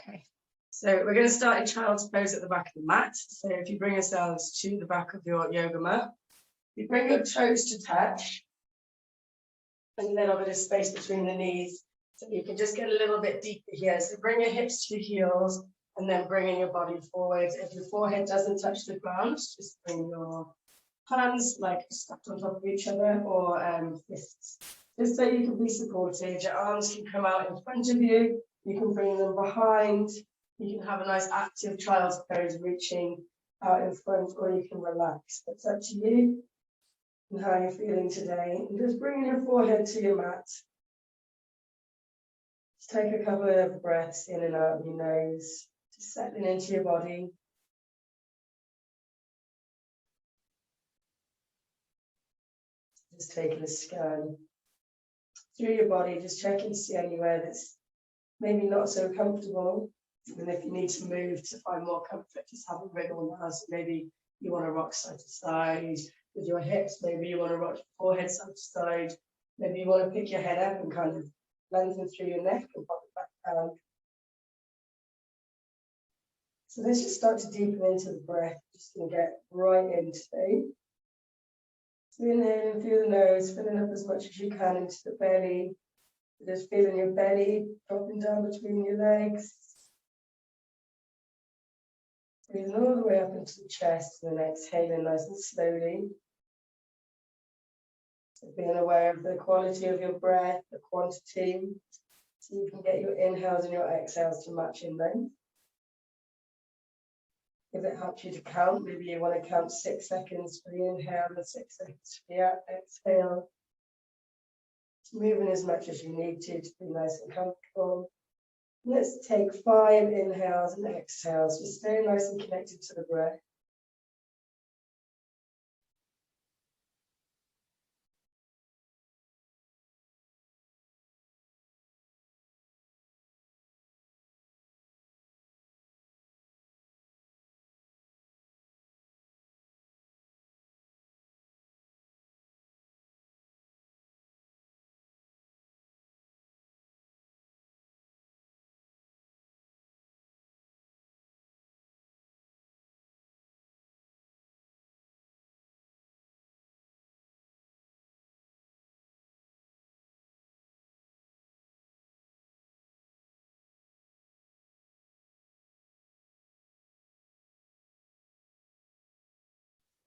Okay, so we're going to start in child's pose at the back of the mat. So if you bring yourselves to the back of your yoga mat, you bring your toes to touch, and a little bit of space between the knees. So you can just get a little bit deeper here. So bring your hips to your heels, and then bringing your body forward. If your forehead doesn't touch the ground, just bring your hands like stacked on top of each other, or fists, just so you can be supported. Your arms can come out in front of you. You can bring them behind. You can have a nice active child's pose, reaching out in front, or you can relax. It's up to you and how you're feeling today. And just bringing your forehead to your mat. Just take a couple of breaths in and out of your nose, just settling into your body. Just taking a scan through your body, just checking to see anywhere that's maybe not so comfortable. And if you need to move to find more comfort, just have a wiggle now. So maybe you want to rock side to side with your hips. Maybe you want to rock your forehead side to side. Maybe you want to pick your head up and kind of lengthen through your neck and pop it back down. So let's just start to deepen into the breath. Just going to get right in today. So inhaling through the nose, filling up as much as you can into the belly. Just feeling your belly dropping down between your legs. Breathing all the way up into the chest and then exhaling nice and slowly. So being aware of the quality of your breath, the quantity, so you can get your inhales and your exhales to match in length. If it helps you to count, maybe you want to count 6 seconds for the inhale and 6 seconds for the exhale. Moving as much as you need to be nice and comfortable. Let's take 5 inhales and exhales. Just stay nice and connected to the breath.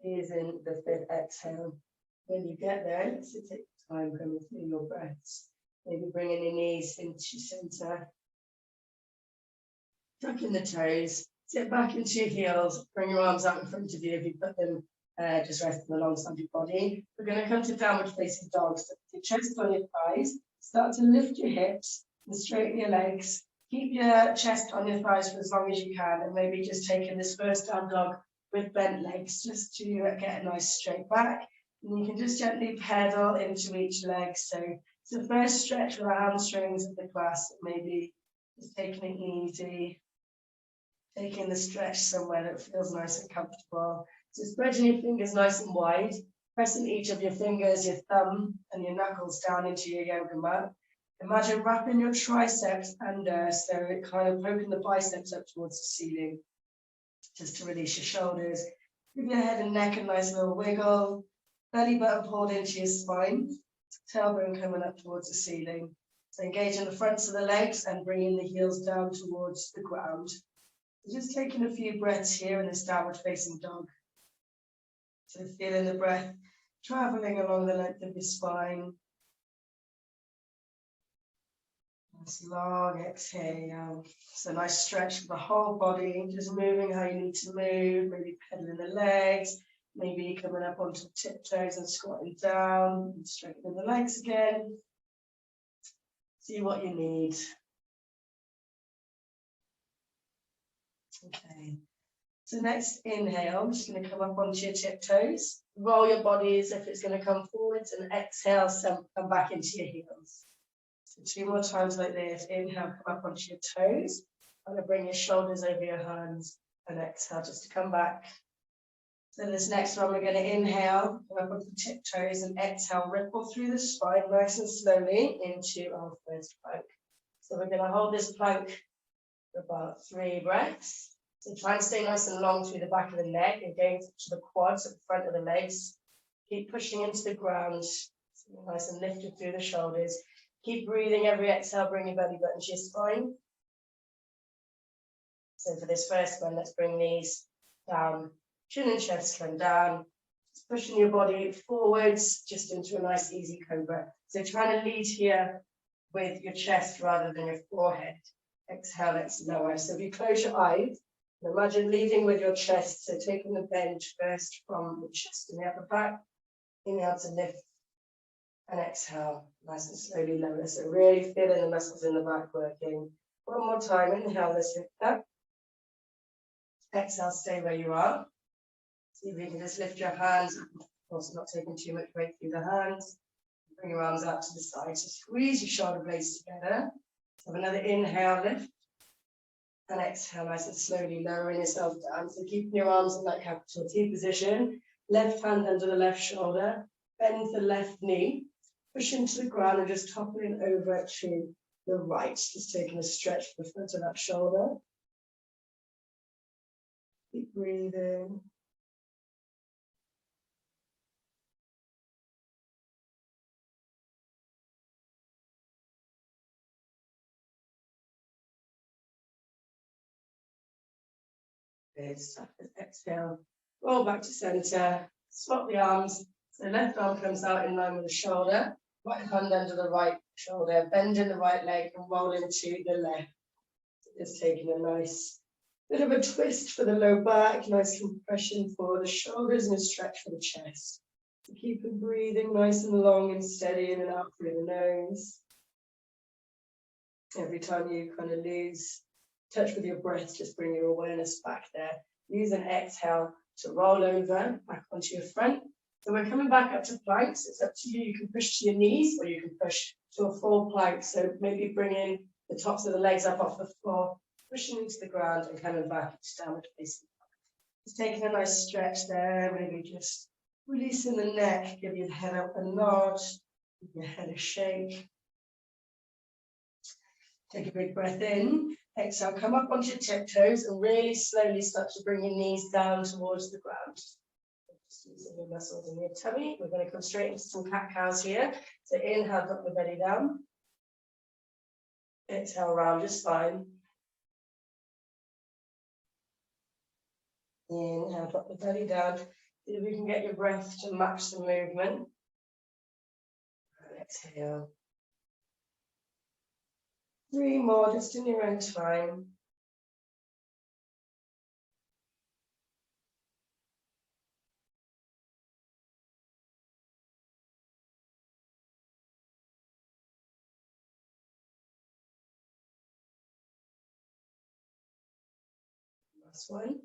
Using the 5th exhale. When you get there, so take time coming through your breaths. Maybe bringing your knees into center. Tucking the toes. Sit back into your heels. Bring your arms out in front of you if you put them just resting alongside your body. We're going to come to downward facing dog. So your chest on your thighs. Start to lift your hips and straighten your legs. Keep your chest on your thighs for as long as you can, and maybe just taking this first down dog with bent legs just to get a nice straight back. And you can just gently pedal into each leg. So it's the first stretch with the hamstrings of the class. Maybe just taking it easy, taking the stretch somewhere that feels nice and comfortable. So spreading your fingers nice and wide, pressing each of your fingers, your thumb and your knuckles down into your yoga mat. Imagine wrapping your triceps under, so it kind of poking the biceps up towards the ceiling. Just to release your shoulders. Give your head and neck a nice little wiggle. Belly button pulled into your spine. Tailbone coming up towards the ceiling. So engaging the fronts of the legs and bringing the heels down towards the ground. So just taking a few breaths here in this downward facing dog. So feeling the breath traveling along the length of your spine. Nice long exhale. So nice stretch of the whole body, just moving how you need to move, maybe pedaling the legs, maybe coming up onto tiptoes and squatting down, and straightening the legs again. See what you need. Okay. So next inhale, I'm just going to come up onto your tiptoes. Roll your body as if it's going to come forwards, and exhale, come back into your heels. So 2 more times like this. Inhale, come up onto your toes. I'm going to bring your shoulders over your hands, and exhale just to come back. So this next one, we're going to inhale, come up onto the tiptoes, and exhale, ripple through the spine nice and slowly into our first plank. So we're going to hold this plank for about 3 breaths. So try and stay nice and long through the back of the neck and going to the quads at the front of the legs. Keep pushing into the ground, so nice and lifted through the shoulders. Keep breathing every exhale, bring your belly button to your spine. So for this first one, let's bring knees down, chin and chest come down. Just pushing your body forwards, just into a nice easy cobra. So trying to lead here with your chest rather than your forehead. Exhale, let's lower. So if you close your eyes, imagine leading with your chest. So taking the bend first from the chest and the upper back. Inhale to lift and exhale, nice and slowly lower. So really feeling the muscles in the back working. One more time, inhale, let's lift up. Exhale, stay where you are. See if you can just lift your hands, of course not taking too much weight through the hands. Bring your arms out to the side, so squeeze your shoulder blades together. So have another inhale, lift. And exhale, nice and slowly lowering yourself down. So keeping your arms in that capital T position. Left hand under the left shoulder. Bend the left knee. Push into the ground and just toppling over to the right. Just taking a stretch for the front of that shoulder. Keep breathing. Good stuff. Exhale. Roll back to center. Swap the arms. So left arm comes out in line with the shoulder. Right hand under the right shoulder. Bend in the right leg and roll into the left. Just taking a nice bit of a twist for the low back. Nice compression for the shoulders and a stretch for the chest. So keep it breathing nice and long and steady in and out through the nose. Every time you kind of lose touch with your breath, just bring your awareness back there. Use an exhale to roll over back onto your front. So we're coming back up to planks. It's up to you. You can push to your knees or you can push to a full plank. So maybe bringing the tops of the legs up off the floor, pushing into the ground and coming back to downward facing dog. Just taking a nice stretch there. Maybe just releasing the neck. Give your head up a nod. Give your head a shake. Take a big breath in. Exhale, come up onto your tiptoes and really slowly start to bring your knees down towards the ground. Just using your muscles in your tummy. We're going to come straight into some cat-cows here. So inhale, drop the belly down. Exhale, round your spine. Inhale, drop the belly down. See if we can get your breath to match the movement. Exhale. 3 more, just in your own time. Last one.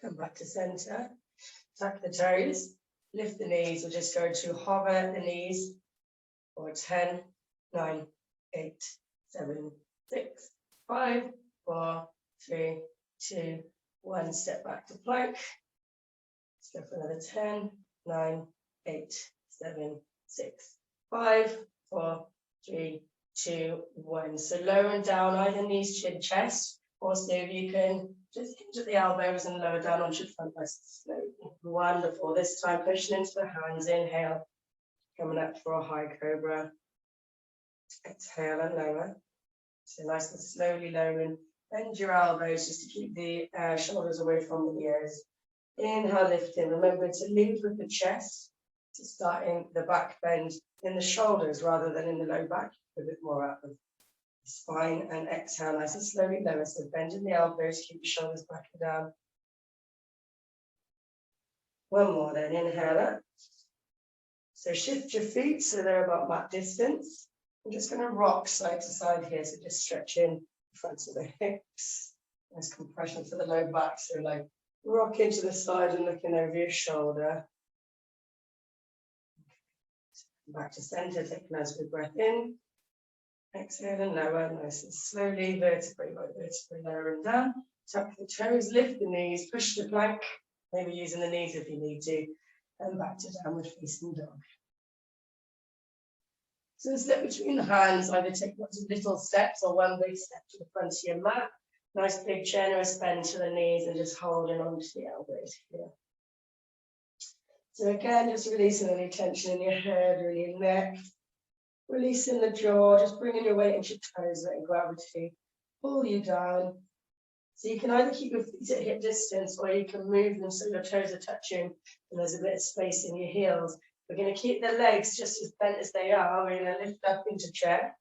Come back to center. Tuck the toes. Lift the knees. We're just going to hover the knees for 10, 9, 8, 7, 6, 5, 4, 3, 2, 1. Step back to plank. Let's go for another 10, 9, 8, 7, 6, 5, 4, 3, 2, 1. So lower and down, either knees, chin, chest. Also, if you can just hinge at the elbows and lower down onto your front nice and slowly. Wonderful. This time pushing into the hands. Inhale. Coming up for a high cobra. Exhale and lower. So nice and slowly lowering. Bend your elbows just to keep the shoulders away from the ears. Inhale, lifting. Remember to lead with the chest. So starting the back bend in the shoulders rather than in the low back. A bit more up. Spine and exhale nice and slowly lower. So bend in the elbows, keep your shoulders back and down. One more then, inhale up. So shift your feet so they're about mat distance. I'm just going to rock side to side here. So just stretching the front of the hips. Nice compression for the low back. So like rocking to the side and looking over your shoulder. Back to center, take a nice big breath in. Exhale and lower, nice and slowly, vertebrae by vertebrae, lower and down. Tuck the toes, lift the knees, push the plank, maybe using the knees if you need to, and back to downward facing dog. So slip between the hands, either take lots of little steps or one big step to the front of your mat. Nice big generous bend to the knees and just holding on to the elbows here. So again, just releasing any tension in your head or in your neck. Releasing the jaw, just bringing your weight into your toes, letting gravity pull you down. So you can either keep your feet at hip distance or you can move them so your toes are touching and there's a bit of space in your heels. We're going to keep the legs just as bent as they are. We're going to lift up into chair.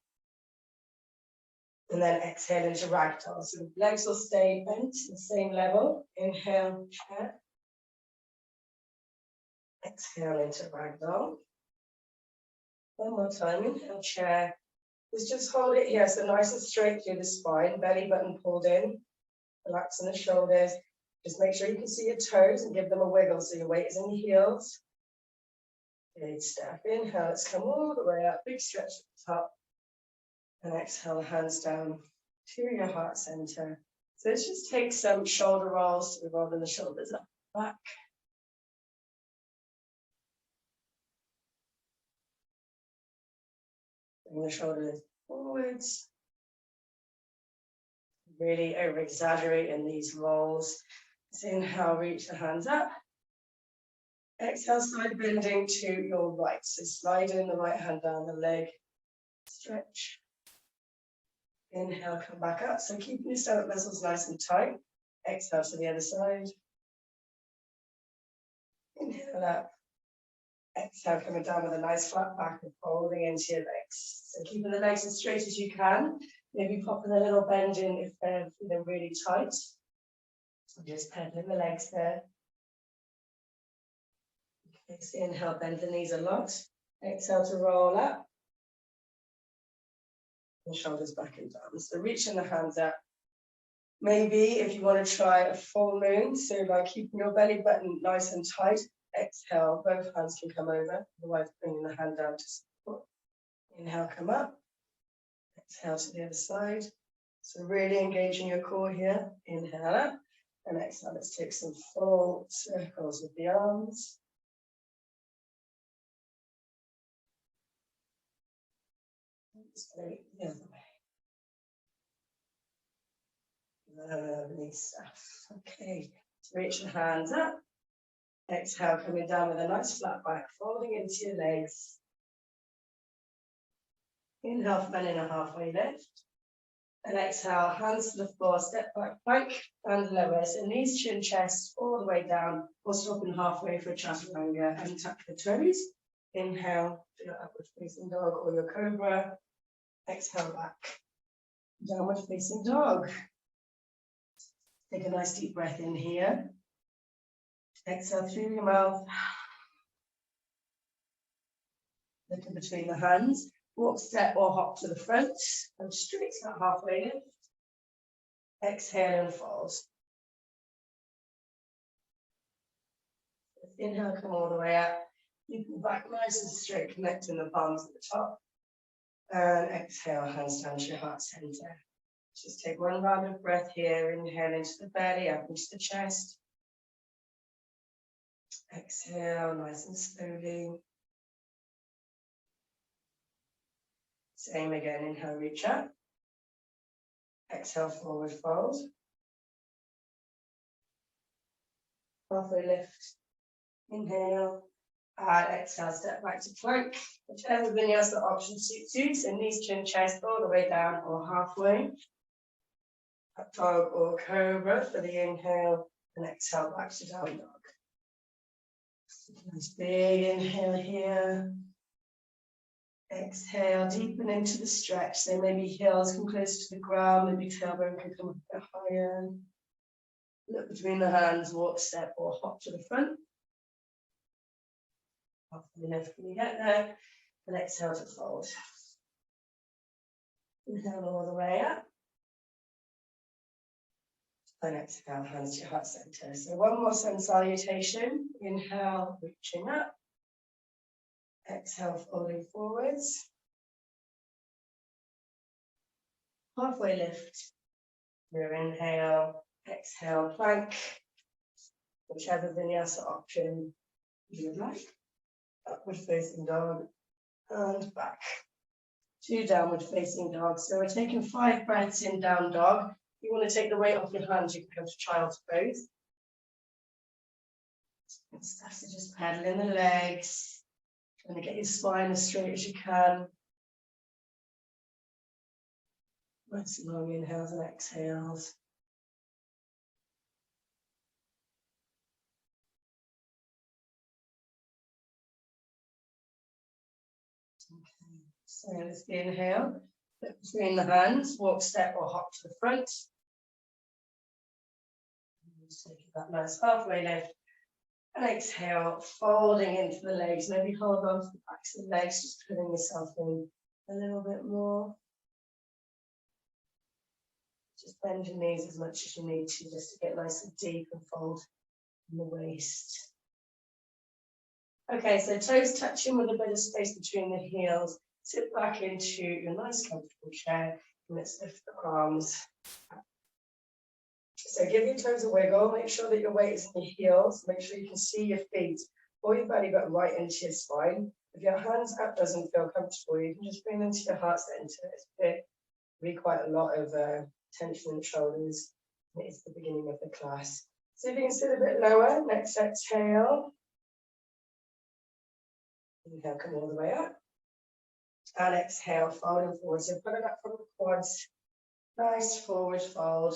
And then exhale into ragdoll. So the legs will stay bent to the same level. Inhale, chair. Exhale into ragdoll. One more time. Inhale, chair. Just hold it here. So nice and straight through the spine. Belly button pulled in. Relaxing the shoulders. Just make sure you can see your toes and give them a wiggle so your weight is in your heels. Good step. Inhale, let's come all the way up. Big stretch at the top. And exhale, hands down to your heart center. So let's just take some shoulder rolls. So we're rolling the shoulders up, back. Bring the shoulders forwards. Really over exaggerating these rolls. So inhale, reach the hands up. Exhale, side bending to your right. So sliding the right hand down the leg. Stretch. Inhale, come back up. So keeping your stomach muscles nice and tight. Exhale to the other side. Inhale up. Exhale, coming down with a nice flat back and folding into your legs. So keeping the legs as straight as you can. Maybe popping a little bend in if they're feeling really tight. So just pedaling the legs there. Okay, so inhale, bend the knees a lot. Exhale to roll up. And shoulders back and down. So reaching the hands up. Maybe if you want to try a full moon, so by keeping your belly button nice and tight, exhale, both hands can come over, otherwise bringing the hand down to support. Inhale, come up. Exhale to the other side. So really engaging your core here. Inhale up. And exhale, let's take some full circles with the arms. Let's go the other way. Lovely stuff. Okay, so reach your hands up. Exhale, coming down with a nice flat back, folding into your legs. Inhale, bending a halfway lift. And exhale, hands to the floor, step back, plank, and lower. So knees, chin, chest, all the way down, or stopping halfway for a chaturanga and tuck the toes. Inhale, to your upward facing dog or your cobra. Exhale back, downward facing dog. Take a nice deep breath in here. Exhale through your mouth. Looking between the hands. Walk, step, or hop to the front. And straight to that halfway lift. Exhale and fold. Inhale, come all the way up. Keep your back nice and straight, connecting the palms at the top. And exhale, hands down to your heart center. Just take one round of breath here. Inhale into the belly, up into the chest. Exhale, nice and slowly. Same again, inhale, reach up. Exhale, forward fold. Halfway lift. Inhale. And exhale, step back to plank. Whichever vinyasa option suits you. So knees, chin, chest, all the way down or halfway. Up dog or cobra for the inhale. And exhale, back to down dog. Nice big inhale here. Exhale, deepen into the stretch. So maybe heels come close to the ground, maybe tailbone can come a bit higher. Look between the hands, walk, step, or hop to the front. Halfway lift when you get there. And exhale to fold. Inhale all the way up. And exhale, hands to your heart center. So one more sun salutation. Inhale, reaching up. Exhale, folding forwards. Halfway lift. Your inhale, exhale, plank. Whichever vinyasa option you would like. Upward facing dog and back. to downward facing dog. So we're taking 5 breaths in down dog. If you want to take the weight off your hands, you can go to child's pose. And start to just pedaling the legs, trying to get your spine as straight as you can. Nice long inhales and exhales. Okay. So let's inhale, flip between the hands, walk, step or hop to the front. Just take that nice halfway lift. And exhale, folding into the legs. Maybe hold on to the backs of the legs, just putting yourself in a little bit more. Just bend your knees as much as you need to, just to get nice and deep and fold in the waist. Okay, so toes touching with a bit of space between the heels. Sit back into your nice comfortable chair and let's lift the arms. So give your toes a wiggle, make sure that your weight is in your heels, make sure you can see your feet or your belly button right into your spine. If your hands up doesn't feel comfortable, you can just bring them to your heart center. It's be quite a lot of tension in the shoulders. It's the beginning of the class. So if you can sit a bit lower, next exhale. Inhale, come all the way up. And exhale, folding forward. So put it up from the quads. Nice forward fold.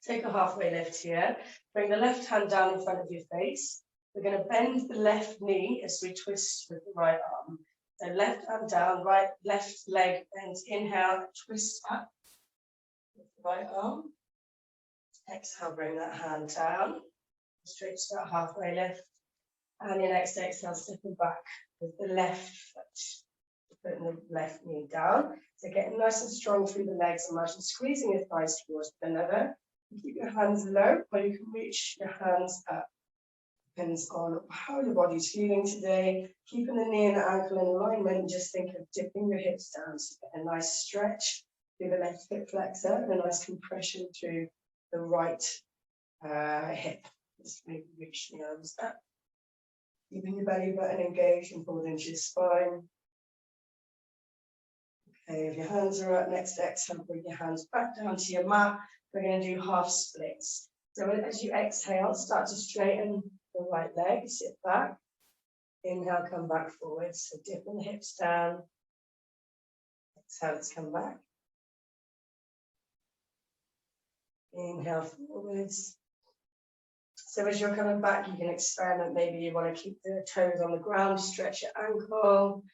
Take a halfway lift here. Bring the left hand down in front of your face. We're going to bend the left knee as we twist with the right arm. So left arm down, right, left leg bends. Inhale, twist up with the right arm. Exhale, bring that hand down. Straight to that halfway lift. And your next exhale, stepping back with the left foot. Putting the left knee down. So getting nice and strong through the legs. Imagine squeezing your thighs towards the leather. Keep your hands low, or you can reach your hands up. Depends on how your body's feeling today. Keeping the knee and the ankle in alignment, just think of dipping your hips down. So get a nice stretch through the left hip flexor and a nice compression through the right hip. Just maybe reach the arms up. Keeping your belly button engaged and pulled into your spine. Okay, if your hands are up, next exhale, bring your hands back down to your mat. We're going to do half splits. So as you exhale, start to straighten the right leg, sit back. Inhale, come back forward. So dipping the hips down. Exhale, let's come back. Inhale forwards. So as you're coming back, you can experiment. Maybe you want to keep the toes on the ground, stretch your ankle.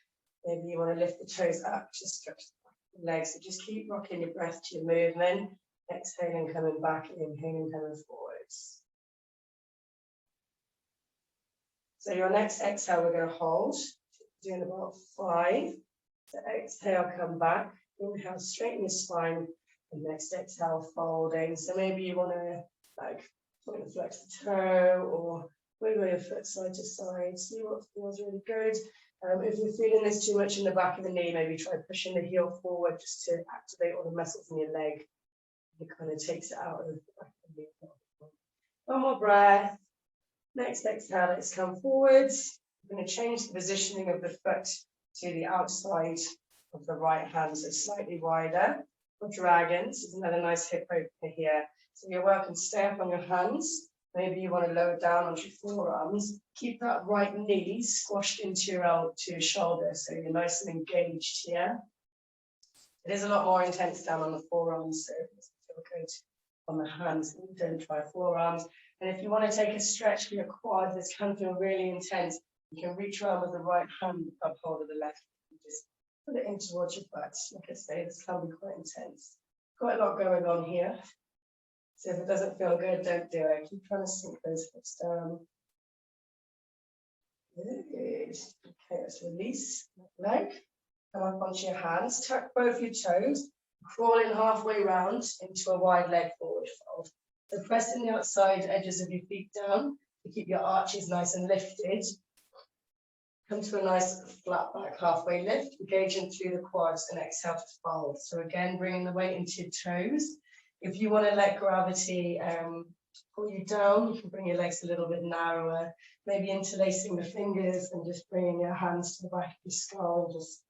Maybe you want to lift the toes up, just stretch the legs. So just keep rocking your breath to your movement. Exhaling, coming back, inhaling, coming forwards. So your next exhale, we're going to hold. Doing about 5. So exhale, come back. Inhale, straighten your spine. And next exhale, folding. So maybe you want to point and flex the toe or wiggle your foot side to side. See what feels really good. If you're feeling this too much in the back of the knee, maybe try pushing the heel forward just to activate all the muscles in your leg. It kind of takes it out of the back of the knee. One more breath. Next exhale, let's come forwards. I'm going to change the positioning of the foot to the outside of the right hand, so slightly wider. For dragons, there's another nice hip opener here. So you're welcome to stay up on your hands. Maybe you want to lower down onto your forearms. Keep that right knee squashed into your shoulder, so you're nice and engaged here. It is a lot more intense down on the forearms, so it doesn't feel good on the hands. Don't try forearms. And if you want to take a stretch for your quads, this can feel really intense. You can reach around with the right hand, up hold of the left. Just put it in towards your butt. Like I say, this can be quite intense. Quite a lot going on here. So if it doesn't feel good, don't do it. Keep trying to sink those hips down. Good. Okay, let's release that leg. Come up onto your hands. Tuck both your toes. Crawl in halfway round into a wide leg forward fold. So pressing the outside edges of your feet down to keep your arches nice and lifted. Come to a nice flat back halfway lift, engaging through the quads and exhale to fold. So again, bringing the weight into your toes. If you want to let gravity pull you down, you can bring your legs a little bit narrower, maybe interlacing the fingers and just bringing your hands to the back of your skull, just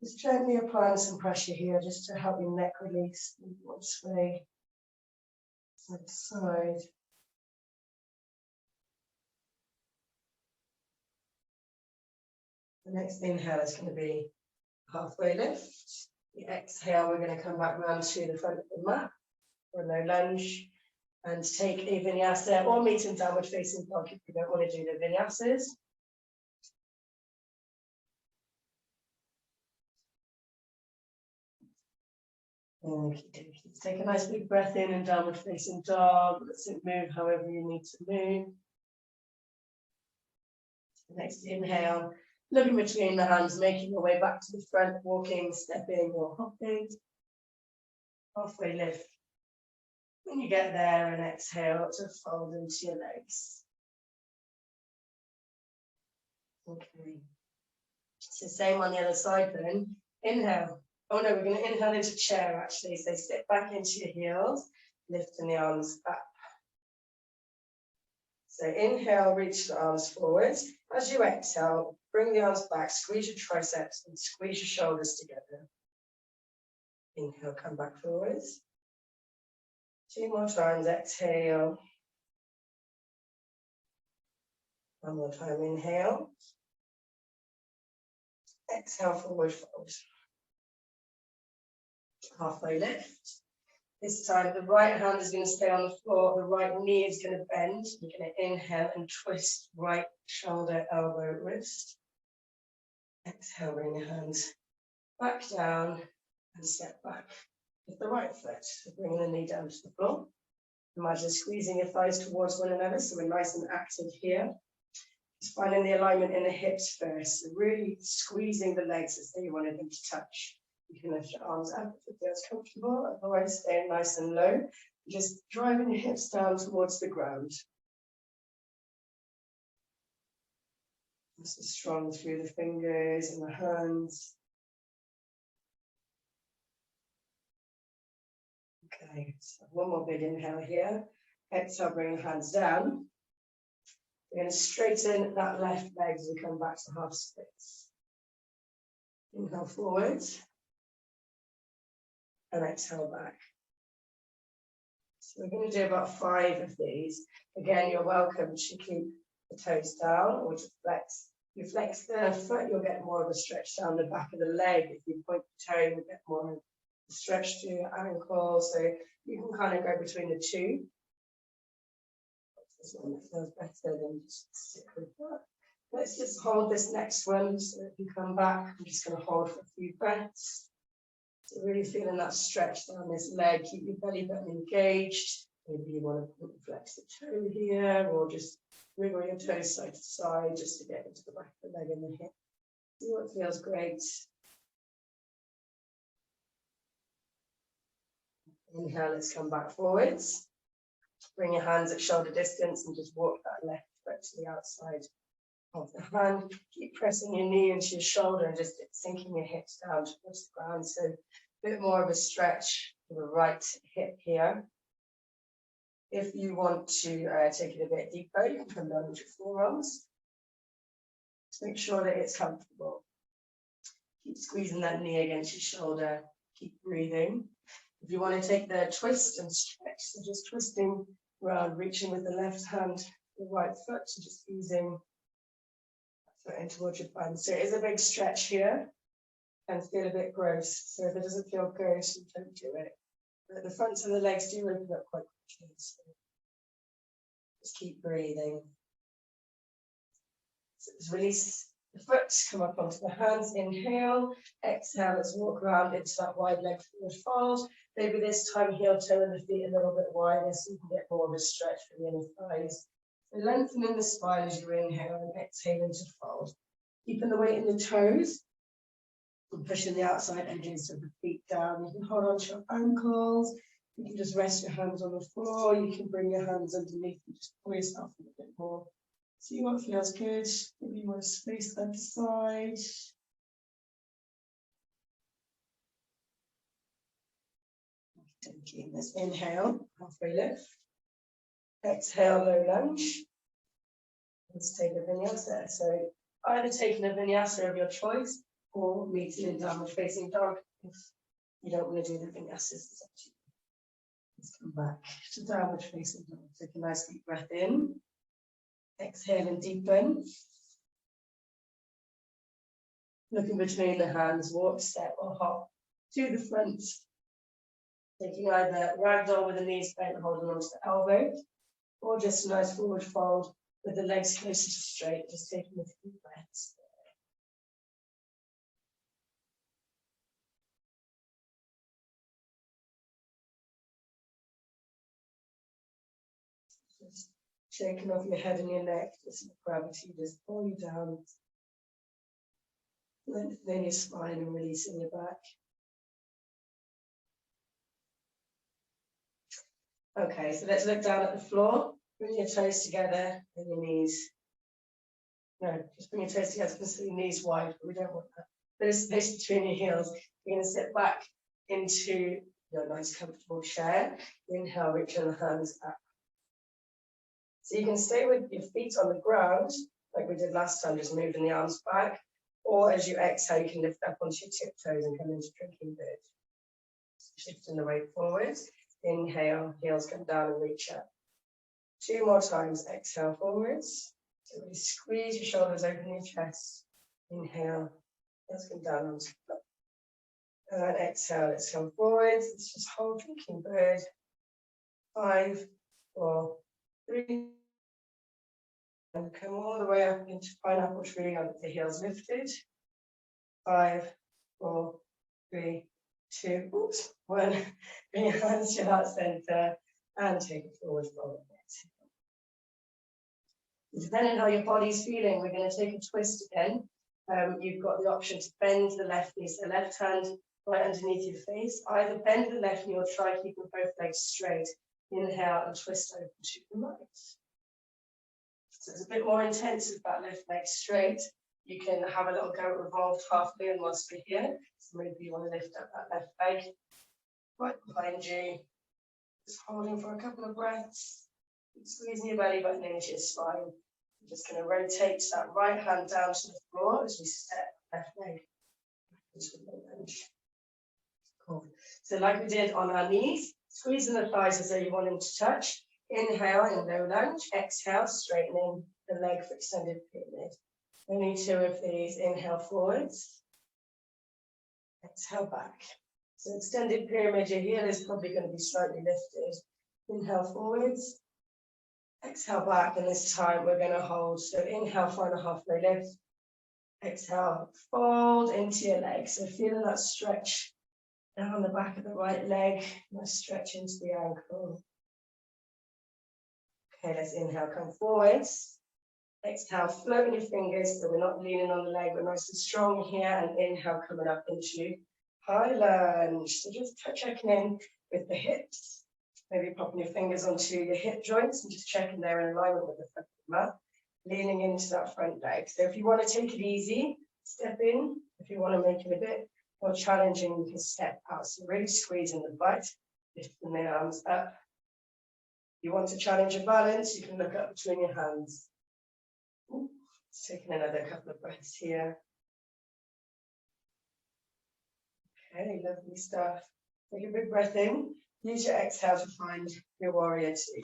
Just gently applying some pressure here just to help your neck release. One sway, side to side. The next inhale is going to be halfway lift. The exhale, we're going to come back round to the front of the mat for no lunge and take a vinyasa or meet in downward facing dog if you don't want to do the vinyasas. Okay, take a nice big breath in and downward facing dog. Let's it move however you need to move. Next inhale, looking between the hands, making your way back to the front, walking, stepping or hopping. Halfway lift. When you get there, and exhale to fold into your legs. Okay. So same on the other side then. Inhale. Oh no, we're going to inhale into chair actually. So sit back into your heels, lifting the arms up. So inhale, reach the arms forward. As you exhale, bring the arms back, squeeze your triceps and squeeze your shoulders together. Inhale, come back forwards. 2 more times, exhale. 1 more time, inhale. Exhale, forward fold. Halfway lift. This time, the right hand is going to stay on the floor. The right knee is going to bend. You're going to inhale and twist right shoulder, elbow, wrist. Exhale, bring your hands back down and step back with the right foot. So bringing the knee down to the floor. Imagine squeezing your thighs towards one another, so we're nice and active here. Just finding the alignment in the hips first. So really squeezing the legs as though you wanted them to touch. You can lift your arms up if it feels comfortable, otherwise staying nice and low. Just driving your hips down towards the ground. Nice and strong through the fingers and the hands. Okay, so 1 more big inhale here. Exhale, bring your hands down. We're going to straighten that left leg as we come back to half splits. Inhale forward. And exhale back. So we're going to do about 5 of these. Again, you're welcome to keep the toes down or just flex. If you flex the foot, you'll get more of a stretch down the back of the leg. If you point the toe, you'll get more of a stretch to your ankle. So you can kind of go between the two. This one that feels better than just stick with that. Let's just hold this next one. So if you come back, I'm just going to hold for a few breaths. So really feeling that stretch down this leg. Keep your belly button engaged. Maybe you want to flex the toe here or just wiggle your toes side to side just to get into the back of the leg and the hip. See what feels great. Inhale, let's come back forwards. Bring your hands at shoulder distance and just walk that left foot to the outside of the hand. Keep pressing your knee into your shoulder and just sinking your hips down towards the ground. So a bit more of a stretch to the right hip here. If you want to take it a bit deeper, you can come down with your forearms. Just make sure that it's comfortable. Keep squeezing that knee against your shoulder. Keep breathing. If you want to take the twist and stretch, so just twisting around, reaching with the left hand, the right foot, so just easing that foot in towards your bum. So it is a big stretch here and feel a bit gross. So if it doesn't feel gross, you don't do it. But the fronts of the legs do open up quite quickly. So just keep breathing. So just release the foot, come up onto the hands, inhale, exhale, let's walk around into that wide leg forward fold. Maybe this time heel toe and the feet a little bit wider so you can get more of a stretch for the inner thighs. So lengthening the spine as you inhale and exhale into fold. Keeping the weight in the toes and pushing the outside edges of the feet down. You can hold on to your ankles. You can just rest your hands on the floor. You can bring your hands underneath and just pull yourself a bit more. See what feels good. Maybe you want to space that side. Taking this inhale, halfway lift. Exhale, low lunge. Let's take a vinyasa. So either taking a vinyasa of your choice, or meet it in downward facing dog if you don't want to do the vinyasas. Let's come back to downward facing dog. Take a nice deep breath in. Exhale and deepen. Looking between the hands, walk, step or hop to the front. Taking either ragdoll with the knees bent, holding onto the elbow, or just a nice forward fold with the legs closer to straight, just taking a few breaths. Just shaking off your head and your neck, just gravity, just pull you down. Lengthening your spine and releasing your back. Okay, so let's look down at the floor. Bring your toes together and your knees. No, just bring your toes together, because your knees wide, but we don't want that. There's space between your heels. You're going to sit back into your nice comfortable chair. Inhale, reaching the hands up. So you can stay with your feet on the ground, like we did last time, just moving the arms back. Or as you exhale, you can lift up onto your tiptoes and come into drinking bird. Shifting the weight forwards. Inhale, heels come down and reach up. 2 more times, exhale forwards. So really squeeze your shoulders, open your chest. Inhale, heels come down onto the top. And then exhale, let's come forwards. Let's just hold drinking bird. 5, 4, 3. And come all the way up into pineapple tree with the heels lifted. 5, 4, 3, 2, 1. Bring your hands to heart center and take it forward fold. Depending on how your body's feeling, we're going to take a twist again. You've got the option to bend the left knee, so left hand right underneath your face. Either bend the left knee or try keeping both legs straight. Inhale and twist over to the right. So it's a bit more intense with that left leg straight. You can have a little go at revolved half moon whilst we're here. So maybe you want to lift up that left leg right behind you. Just holding for a couple of breaths. Squeezing your belly button into your spine. I'm just going to rotate that right hand down to the floor as we step left leg into the lunge. Cool. So like we did on our knees, squeezing the thighs as though you want them to touch. Inhale in low lunge. Exhale, straightening the leg for extended pyramid. Only 2 of these. Inhale forwards. Exhale back. So extended pyramid, your heel is probably going to be slightly lifted. Inhale forwards. Exhale back, and this time we're going to hold. So inhale, final halfway lift. Exhale, fold into your legs. So feeling that stretch down the back of the right leg. Nice stretch into the ankle. Okay, let's inhale, come forwards. Exhale, floating your fingers, so we're not leaning on the leg, we're nice and strong here. And inhale, coming up into high lunge. So just checking in with the hips. Maybe popping your fingers onto your hip joints and just checking they're in alignment with the front of the mat. Leaning into that front leg. So if you want to take it easy, step in. If you want to make it a bit more challenging, you can step out. So really squeezing the butt, lifting the arms up. If you want to challenge your balance, you can look up between your hands. Just taking another couple of breaths here. Okay, lovely stuff. Take a big breath in. Use your exhale to find your warrior 2.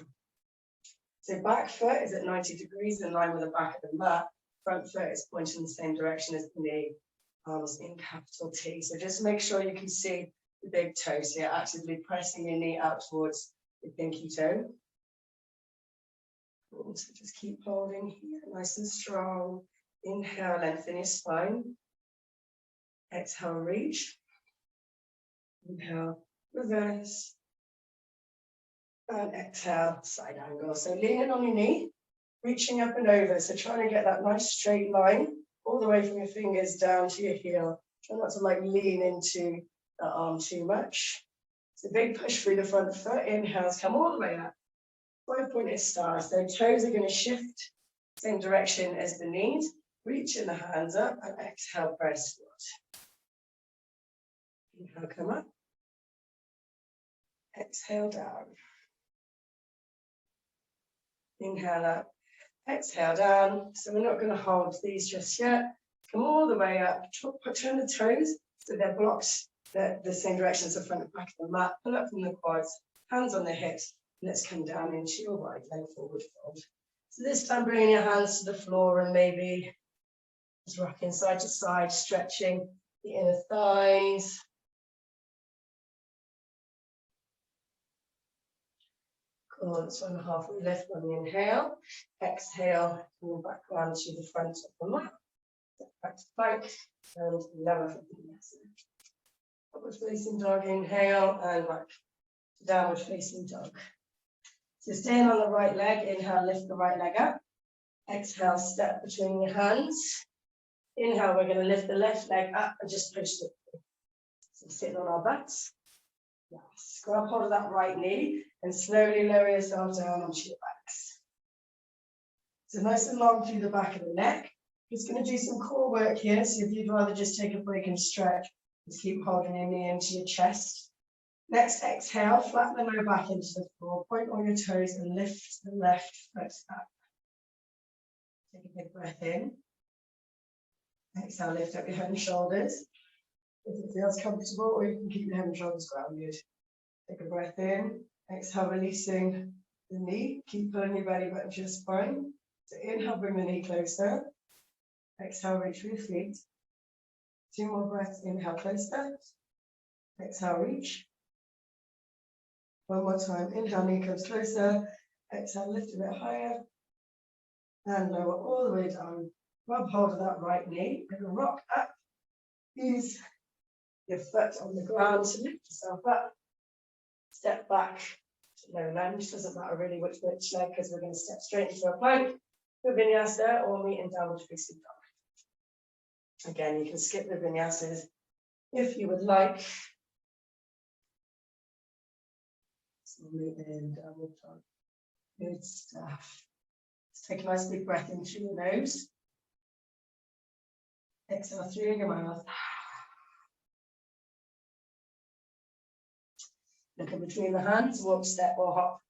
So back foot is at 90 degrees in line with the back of the mat. Front foot is pointing in the same direction as the knee. Arms in capital T. So just make sure you can see the big toe. So you're actively pressing your knee out towards the pinky toe. Cool. So just keep holding here, nice and strong. Inhale, lengthen your spine. Exhale, reach. Inhale, reverse. And exhale, side angle. So leaning on your knee, reaching up and over. So trying to get that nice straight line all the way from your fingers down to your heel. Try not to lean into the arm too much. It's a big push through the front foot. Inhales, come all the way up. 5-pointed stars. So toes are going to shift same direction as the knees. Reaching the hands up and exhale, press squat. Inhale, come up. Exhale down. Inhale up, exhale down. So we're not going to hold these just yet. Come all the way up, turn the toes so they're blocked the same direction as the front and back of the mat. Pull up from the quads, hands on the hips. Let's come down into your right leg forward fold. So this time bringing your hands to the floor and maybe just rocking side to side, stretching the inner thighs. Cool, that's one halfway lift on the inhale. Exhale, coming back round to the front of the mat. Back to plank and lower for Vinyasa. Upward facing dog, inhale and back to downward facing dog. So staying on the right leg, inhale, lift the right leg up. Exhale, step between your hands. Inhale, we're going to lift the left leg up and just push it through. So sitting on our butts. Yes. Grab hold of that right knee and slowly lower yourself down onto your backs. So nice and long through the back of the neck. Just going to do some core work here. So if you'd rather just take a break and stretch, just keep holding your knee into your chest. Next, exhale, flatten the lower back into the floor, point on your toes and lift the left foot up. Take a big breath in. Exhale, lift up your head and shoulders. If it feels comfortable, or you can keep your head and shoulders grounded. Take a breath in. Exhale, releasing the knee. Keep pulling your belly button to your spine. So inhale, bring the knee closer. Exhale, reach for your feet. 2 more breaths. Inhale, closer. Exhale, reach. 1 more time. Inhale, knee comes closer. Exhale, lift a bit higher. And lower all the way down. Grab hold of that right knee. We're going to rock up. Use your foot on the ground to lift yourself up. Step back to no lunge. Doesn't matter really which leg, because we're going to step straight into a plank for Vinyasa or meet in downward facing dog. Again, you can skip the Vinyasas if you would like. So meet in downward dog. Good stuff. Let's take a nice big breath in through your nose. Exhale through your mouth. Look in between the hands, walk, step or hop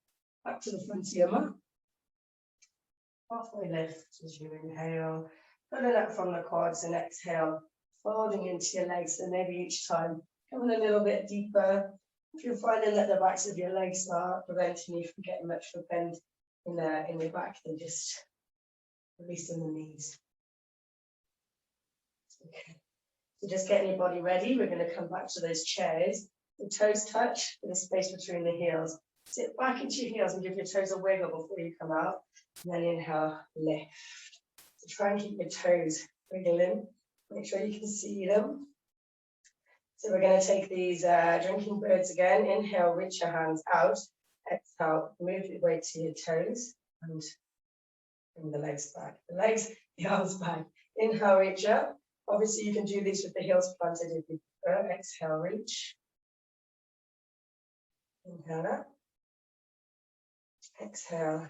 back to the front of your mat. Halfway lift as you inhale, pulling up from the quads and exhale, folding into your legs. So maybe each time coming a little bit deeper. If you're finding that the backs of your legs are preventing you from getting much of a bend in your back, then just releasing the knees. Okay. So just getting your body ready. We're going to come back to those chairs. The toes touch with the space between the heels. Sit back into your heels and give your toes a wiggle before you come out. And then inhale, lift. So try and keep your toes wiggling. Make sure you can see them. So we're going to take these drinking birds again. Inhale, reach your hands out. Exhale, move your weight to your toes and bring the legs back. The arms back. Inhale, reach up. Obviously, you can do these with the heels planted if you prefer. Exhale, reach. Inhale up. Exhale,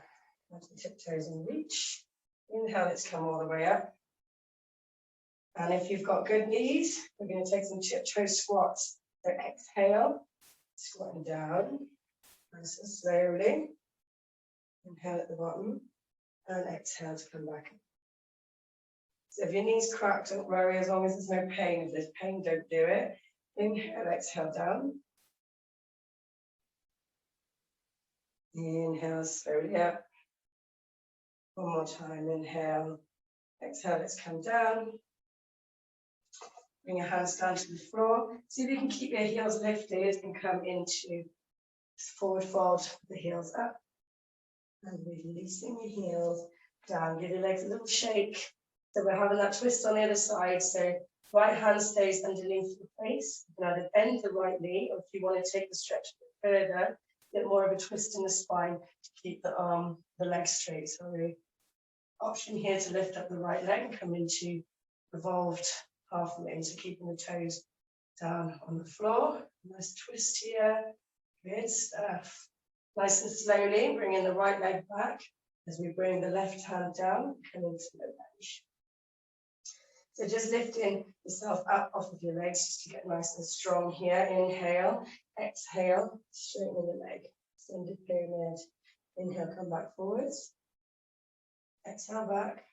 onto the tiptoes and reach. Inhale, let's come all the way up. And if you've got good knees, we're going to take some tiptoe squats. So exhale, squatting down, nice and slowly. Inhale at the bottom, and exhale to come back up. So if your knees crack, don't worry, as long as there's no pain. If there's pain, don't do it. Inhale, exhale down. Inhale, slowly up. 1 more time, inhale. Exhale, let's come down. Bring your hands down to the floor. See if you can keep your heels lifted and come into forward fold with the heels up. And releasing your heels down. Give your legs a little shake. So we're having that twist on the other side. So right hand stays underneath the face. You can either bend the right knee, or if you want to take the stretch a bit further, get more of a twist in the spine to keep the leg straight. So the option here to lift up the right leg and come into revolved half moon. So keeping the toes down on the floor. Nice twist here. Good stuff. Nice and slowly, bringing the right leg back as we bring the left hand down, come into the lunge. So just lifting yourself up off of your legs just to get nice and strong here. Inhale, exhale, straighten the leg, extended pyramid. Inhale, come back forwards. Exhale back.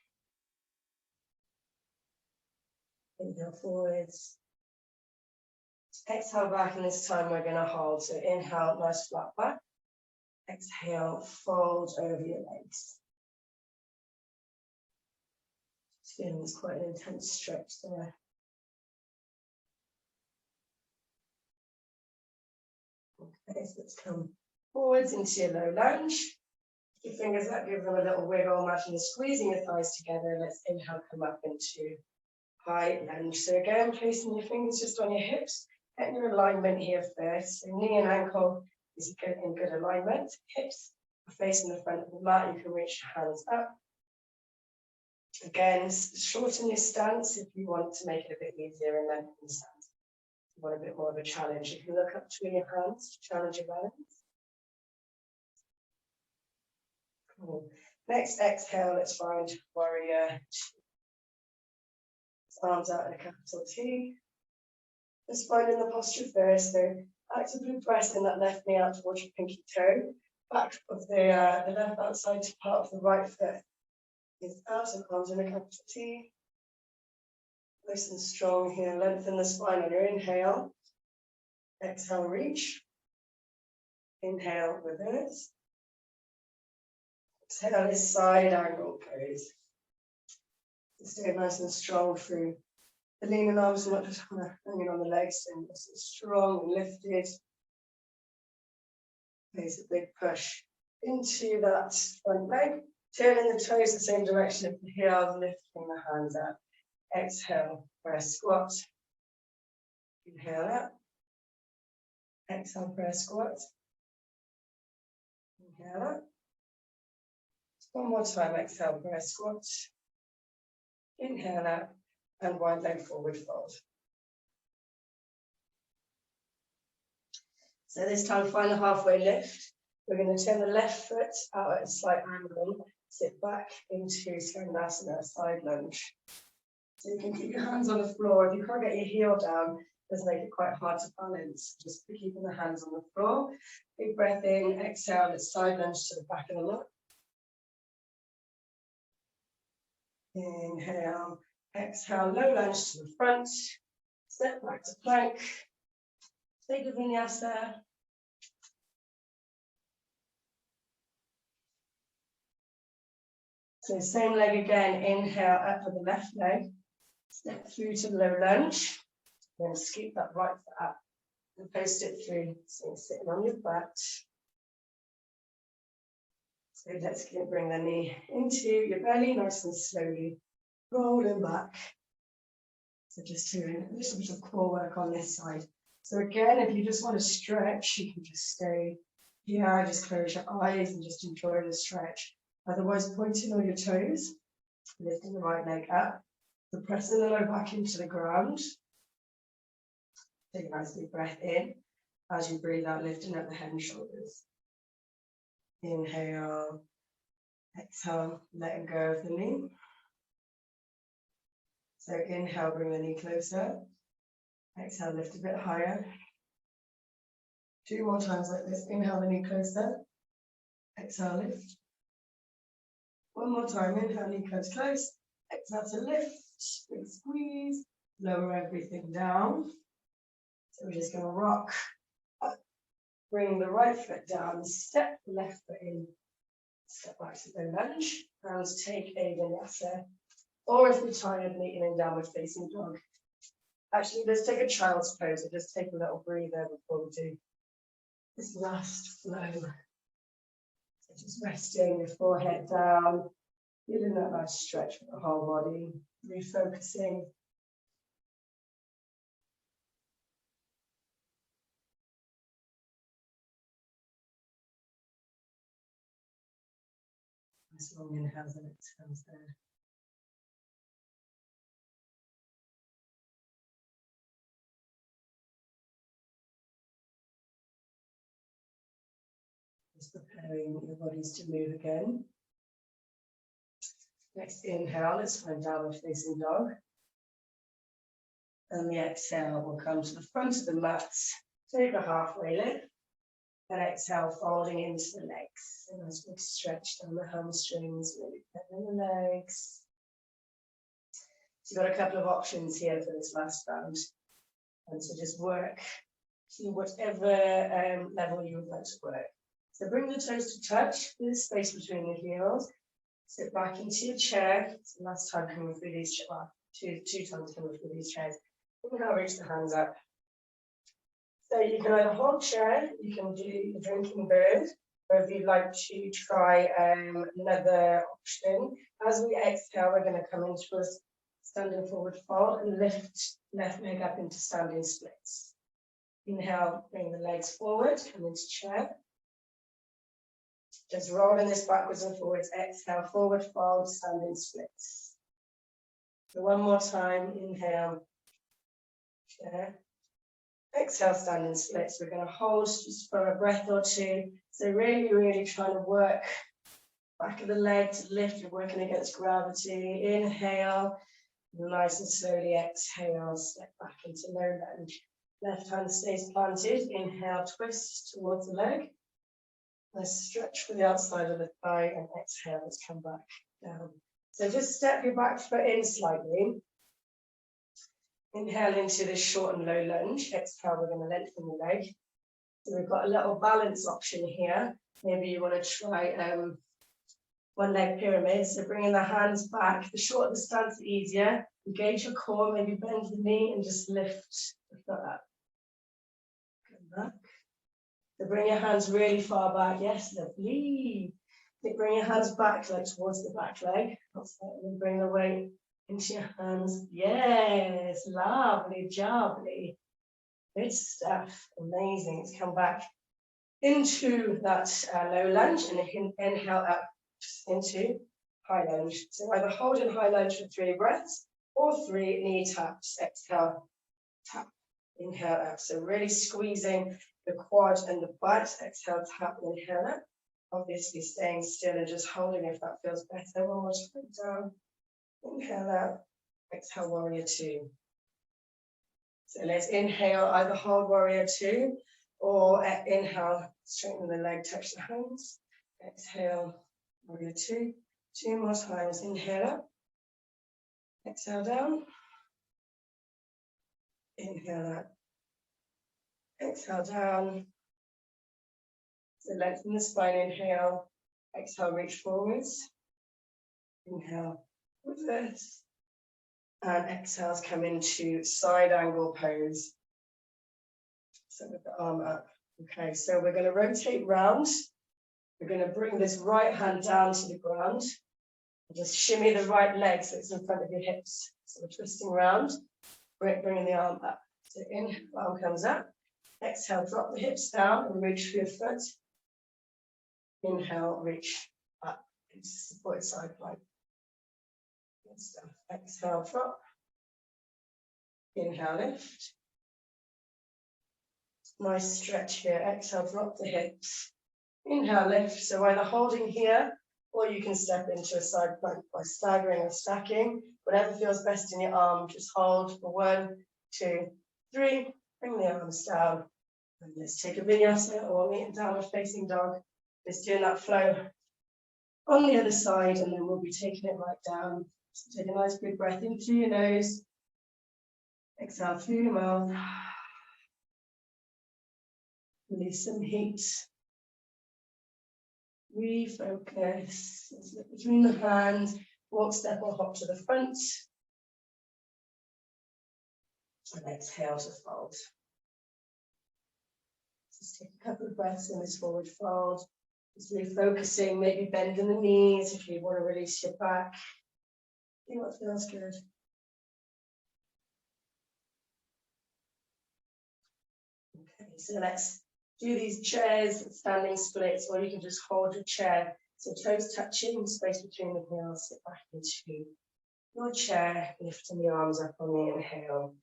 Inhale forwards. Exhale back, and this time we're going to hold. So inhale, nice flat back. Exhale, fold over your legs. Just feeling it's quite an intense stretch there. Okay, so let's come forwards into your low lunge. Your fingers up, give them a little wiggle. Imagine you're squeezing your thighs together. Let's inhale, come up into high lunge. So again, placing your fingers just on your hips. Getting your alignment here first. So knee and ankle is in good alignment. Hips are facing the front of the mat. You can reach your hands up. Again, shorten your stance if you want to make it a bit easier, and lengthen the stance. If you want a bit more of a challenge, you can look up between your hands to challenge your balance. Cool. Next exhale, let's find warrior two. Arms out in a capital T. Just finding the posture first. So actively pressing that left knee out towards your pinky toe. Back of the left outside part of the right foot is out, and arms in a capital T. Nice and strong here. Lengthen the spine on your inhale. Exhale, reach. Inhale, reverse. Exhale is side angle pose. Stay nice and strong through the leaning arms, not just kind of hanging on the legs, and nice and strong and lifted. Place a big push into that front leg. Turning the toes the same direction of the heels, lifting the hands up. Exhale, press squat. Inhale up. Exhale, press squat. Inhale up. One more time, exhale, press squat. Inhale up, and wide leg forward fold. So this time, find the halfway lift. We're going to turn the left foot out at a slight angle, sit back into Svanasana, side lunge. So you can keep your hands on the floor. If you can't get your heel down, it does make it quite hard to balance. Just keeping the hands on the floor. Big breath in, exhale, let's side lunge to the back of the mat. Inhale, exhale, low lunge to the front. Step back to plank. Take a vinyasa. So same leg again, inhale up with the left leg. Step through to the low lunge. Then scoop that right foot up and post it through. So you're sitting on your butt. So let's bring the knee into your belly, nice and slowly. Rolling back. So just doing a little bit of core work on this side. So again, if you just want to stretch, you can just stay here, just close your eyes and just enjoy the stretch. Otherwise, pointing all your toes, lifting the right leg up, so pressing the low back into the ground. Take a nice big breath in. As you breathe out, lifting up the head and shoulders. Inhale, exhale, letting go of the knee. So inhale, bring the knee closer. Exhale, lift a bit higher. 2 more times like this. Inhale, the knee closer. Exhale, lift. 1 more time. Inhale, knee comes close. Exhale to lift. Big squeeze. Lower everything down. So we're just going to rock up. Bring the right foot down. Step the left foot in. Step back to the lunge. Hands take a vinyasa. Or if you're tired, meeting in downward facing dog. Actually, let's take a child's pose and just take a little breather before we do this last flow. So just resting your forehead down, feeling that nice stretch for the whole body, refocusing. Nice long inhales and exhales there. Just preparing your bodies to move again. Next inhale, let's find downward facing dog. And the exhale will come to the front of the mat. Take a halfway lift. And exhale, folding into the legs. A nice big stretch down the hamstrings, maybe bending the legs. So you've got a couple of options here for this last round. And so just work to whatever level you would like to work. So bring the toes to touch with the space between the heels. Sit back into your chair. It's the last time coming through these, well, two times coming through these chairs. Now reach the hands up. So you can either hold chair, you can do the drinking bird, or if you'd like to try another option. As we exhale, we're going to come into a standing forward fold and lift left leg up into standing splits. Inhale, bring the legs forward, come into chair. Just rolling this backwards and forwards. Exhale, forward fold, standing splits. So one more time, inhale, chair. Exhale, standing splits. We're going to hold just for a breath or two. So really, really trying to work back of the leg to lift. You're working against gravity. Inhale, nice and slowly exhale, step back into low lunge. Left hand stays planted. Inhale, twist towards the leg. Nice stretch for the outside of the thigh, and exhale, let's come back down. So just step your back foot in slightly. Inhale into this short and low lunge. Exhale, we're going to lengthen the leg. So we've got a little balance option here. Maybe you want to try one leg pyramid. So bringing the hands back. The shorter the stance, the easier. Engage your core, maybe bend the knee and just lift the foot up. Come back. So bring your hands really far back. Yes, lovely. Bring your hands back, like towards the back leg. And then bring the weight into your hands. Yes, lovely, jubbly. Good stuff. Amazing. Let's come back into that low lunge and inhale up into high lunge. So either hold in high lunge for 3 breaths or 3 knee taps. Exhale, tap, inhale up. So really squeezing the quad and the butt. Exhale, tap, inhale up. Obviously staying still and just holding if that feels better. One more time down. Inhale out. Exhale, warrior 2. So let's inhale, either hold warrior 2 or inhale, straighten the leg, touch the hands. Exhale, warrior 2. 2 more times. Inhale up. Exhale down. Inhale up. Exhale down. So lengthen the spine, inhale. Exhale, reach forwards. Inhale, reverse. And exhales come into side angle pose. So with the arm up. Okay, so we're going to rotate round. We're going to bring this right hand down to the ground. And just shimmy the right leg so it's in front of your hips. So we're twisting round, bringing the arm up. So inhale, arm comes up. Exhale, drop the hips down and reach for your foot. Inhale, reach up into supported side plank. Good stuff. Exhale, drop. Inhale, lift. Nice stretch here. Exhale, drop the hips. Inhale, lift. So either holding here, or you can step into a side plank by staggering or stacking. Whatever feels best in your arm, just hold for 1, 2, 3. Bring the arms down. And let's take a vinyasa or meet in downward facing dog. Just doing that flow on the other side, and then we'll be taking it right down. So take a nice big breath in through your nose. Exhale through your mouth. Release some heat. Refocus. Slip between the hands. Walk, step, or hop to the front. And exhale to fold. Just take a couple of breaths in this forward fold. Just refocusing, maybe bending the knees if you want to release your back. See what feels good. Okay, so let's do these chairs, standing splits, or you can just hold your chair. So toes touching, space between the heels, sit back into your chair, lifting the arms up on the inhale.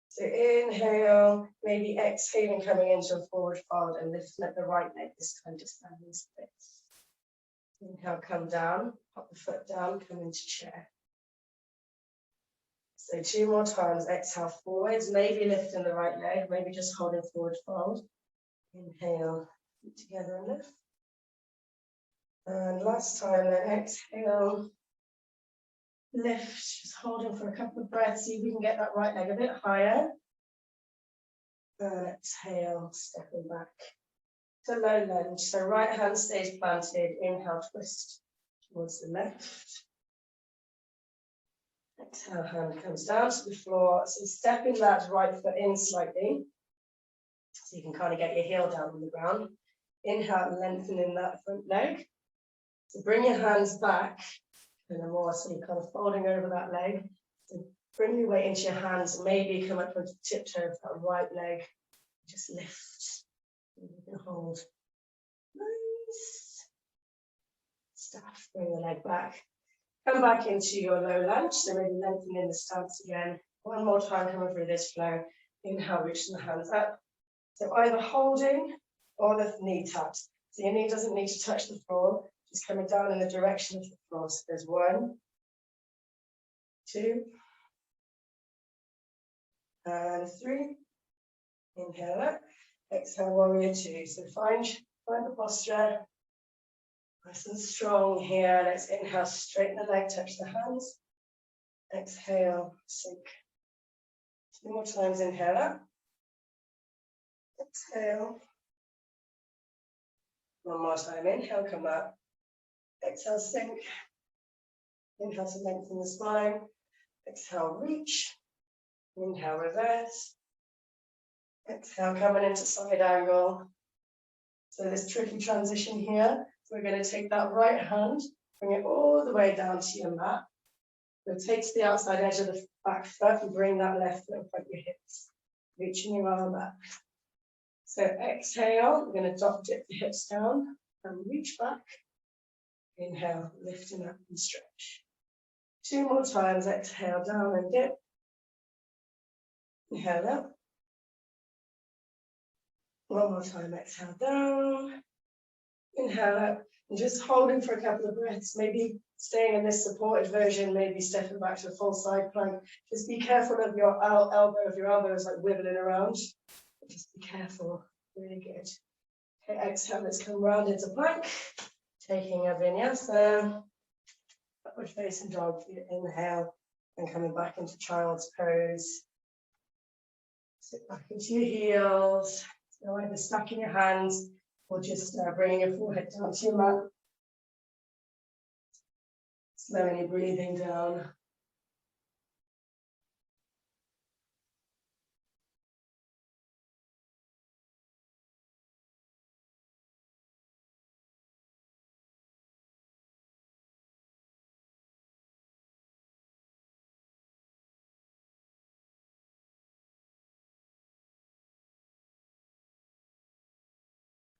So inhale, maybe exhaling, coming into a forward fold and lifting up the right leg, this time to standing splits. Inhale, come down, pop the foot down, come into chair. So 2 more times, exhale forwards, maybe lifting the right leg, maybe just holding forward fold. Inhale, feet together and lift. And last time, then exhale, lift, just holding for a couple of breaths. See if we can get that right leg a bit higher. And exhale, stepping back to low lunge. So right hand stays planted, inhale, twist towards the left. Exhale, hand comes down to the floor. So stepping that right foot in slightly. So you can kind of get your heel down on the ground. Inhale, lengthening that front leg. So bring your hands back and more, so you're kind of folding over that leg. So bring your weight into your hands, maybe come up onto the tiptoe of that right leg. Just lift. You can hold. Nice. Stop. Bring the leg back. Come back into your low lunge. So maybe lengthening the stance again. One more time, coming through this flow. Inhale, reaching the hands up. So either holding or the knee taps. So your knee doesn't need to touch the floor. Just coming down in the direction of the floor. So there's 1, 2, and 3. Inhale up. Exhale, warrior 2. So find the posture. Nice and strong here. Let's inhale, straighten the leg, touch the hands. Exhale, sink. 2 more times, inhale up. Exhale. 1 more time, inhale, come up. Exhale, sink. Inhale to lengthen the spine. Exhale, reach. Inhale, reverse. Exhale, coming into side angle. So this tricky transition here. We're going to take that right hand, bring it all the way down to your mat. Rotate to the outside edge of the back foot and bring that left foot in front of your hips. Reaching your arm back. So exhale, we're going to dip the hips down and reach back. Inhale, lifting up and stretch. 2 more times, exhale, down and dip. Inhale up. 1 more time, exhale, down. Inhale up. And just holding for a couple of breaths, maybe staying in this supported version, maybe stepping back to a full side plank. Just be careful of your elbow, if your elbow is like wibbling around. Just be careful, really good. Okay, exhale, let's come round into plank. Taking a vinyasa, upward facing dog, inhale, and coming back into child's pose. Sit back into your heels, so either stacking your hands, or just bringing your forehead down to your mat. Slowing your breathing down.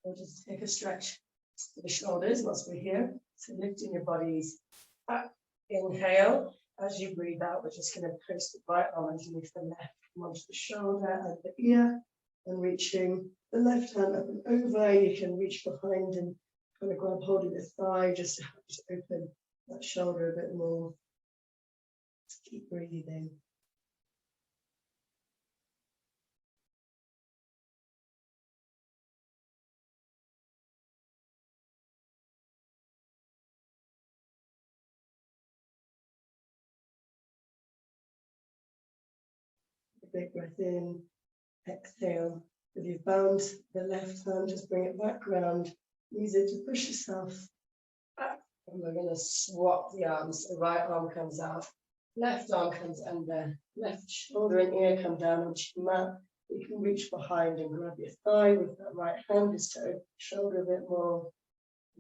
We'll just take a stretch to the shoulders whilst we're here. So lifting your bodies up. Inhale. As you breathe out, we're just going to place the right arm underneath the left, onto the shoulder and the ear, and reaching the left hand up and over. You can reach behind and kind of grab hold of your thigh just to help you to open that shoulder a bit more. Just keep breathing. Big breath in, exhale. If you've bound the left hand, just bring it back round. Use it to push yourself up. And we're going to swap the arms. The right arm comes out, left arm comes under, left shoulder and ear come down onto your mat. You can reach behind and grab your thigh with that right hand just to open the shoulder a bit more.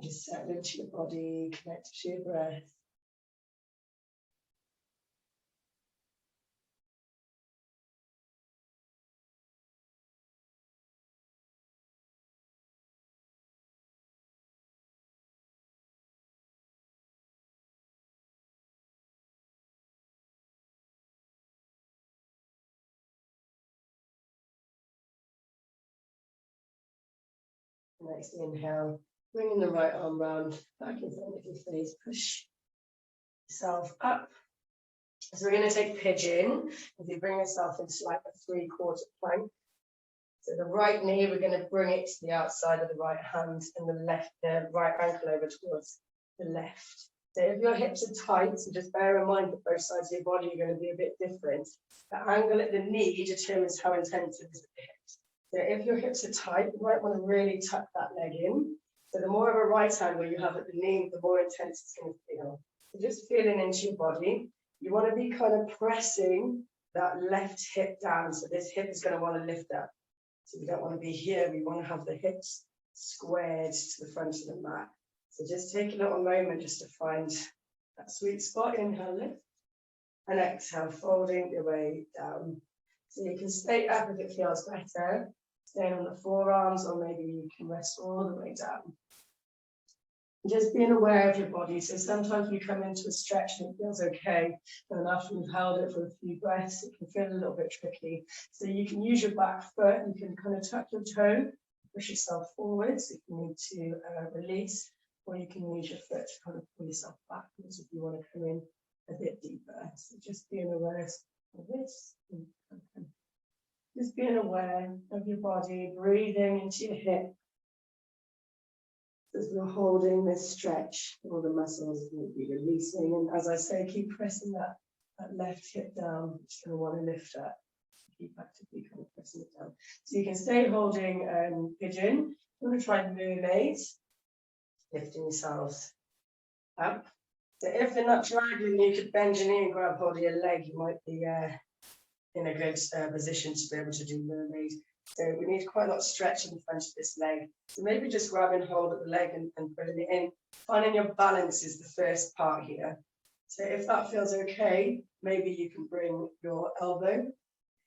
Just settle into your body, connect to your breath. Next inhale, bringing the right arm round, back in front of your face, push yourself up. So we're going to take pigeon. If you bring yourself into like a 3/4 plank. So the right knee, we're going to bring it to the outside of the right hand and the right ankle over towards the left. So if your hips are tight, so just bear in mind that both sides of your body are going to be a bit different. The angle at the knee determines how intense it is at the hips. So if your hips are tight, you might want to really tuck that leg in. So the more of a right angle you have at the knee, the more intense it's going to feel. So just feeling into your body. You want to be kind of pressing that left hip down. So this hip is going to want to lift up. So we don't want to be here. We want to have the hips squared to the front of the mat. So just take a little moment just to find that sweet spot. Inhale, lift, and exhale, folding your way down. So you can stay up if it feels better, staying on the forearms, or maybe you can rest all the way down. Just being aware of your body. So sometimes we come into a stretch and it feels okay, and then after we've held it for a few breaths, it can feel a little bit tricky. So you can use your back foot, you can kind of tuck your toe, push yourself forwards if you need to release, or you can use your foot to kind of pull yourself backwards if you want to come in a bit deeper. So just being aware of this. Just being aware of your body, breathing into your hip. As you're holding this stretch, all the muscles will be releasing. And as I say, keep pressing that left hip down. It's going to want to lift up. Keep actively kind of pressing it down. So you can stay holding pigeon. You want to try mermaid, lifting yourselves up. So if they're not dragging, you could bend your knee and grab hold of your leg. You might be in a good position to be able to do mermaid. So we need quite a lot of stretch in the front of this leg. So maybe just grabbing hold of the leg and putting it in. Finding your balance is the first part here. So if that feels okay, maybe you can bring your elbow,